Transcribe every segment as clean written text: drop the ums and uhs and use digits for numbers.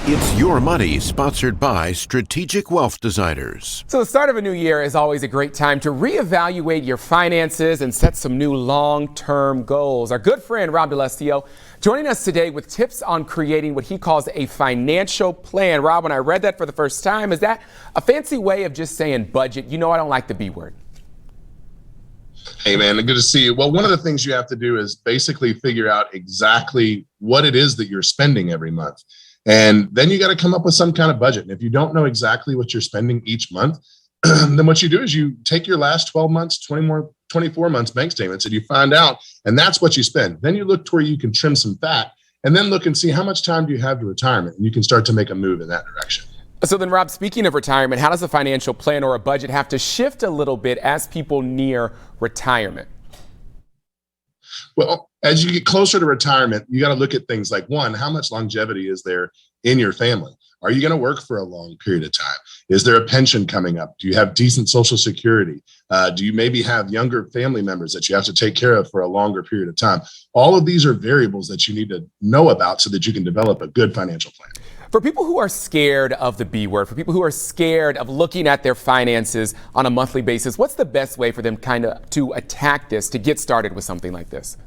It's Your Money, sponsored by Strategic Wealth Designers. So the start of a new year is always a great time to reevaluate your finances and set some new long-term goals. Our good friend Rob Lessio joining us today with tips on creating what he calls a financial plan. Rob, when I read that for the first time, is that a fancy way of just saying budget? You know I don't like the B word. Hey man, good to see you. Well, one of the things you have to do is basically figure out exactly what it is that you're spending every month. And then you got to come up with some kind of budget. And if you don't know exactly what you're spending each month, then what you do is you take your last 12 months, 24 months bank statements and you find out, and that's what you spend. Then you look to where you can trim some fat and then look and see how much time do you have to retirement, and you can start to make a move in that direction. So then, Rob, speaking of retirement, how does a financial plan or a budget have to shift a little bit as people near retirement? Well, as you get closer to retirement, you got to look at things like, one, how much longevity is there in your family? Are you going to work for a long period of time? Is there a pension coming up? Do you have decent Social Security? Do you maybe have younger family members that you have to take care of for a longer period of time? All of these are variables that you need to know about so that you can develop a good financial plan. For people who are scared of the B word, for people who are scared of looking at their finances on a monthly basis, what's the best way for them to attack this, to get started with something like this?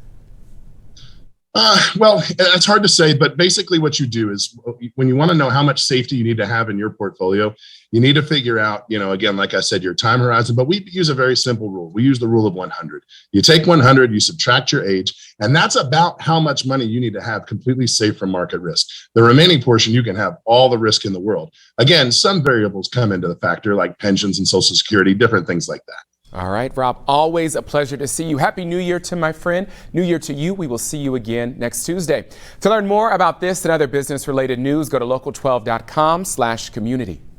Well, it's hard to say, but basically what you do is when you want to know how much safety you need to have in your portfolio, you need to figure out, again, like I said, your time horizon, but we use a very simple rule. We use the rule of 100. You take 100, you subtract your age, and that's about how much money you need to have completely safe from market risk. The remaining portion, you can have all the risk in the world. Again, some variables come into the factor like pensions and Social Security, different things like that. All right, Rob, always a pleasure to see you. Happy New Year to my friend. New Year to you. We will see you again next Tuesday. To learn more about this and other business-related news, go to local12.com/community.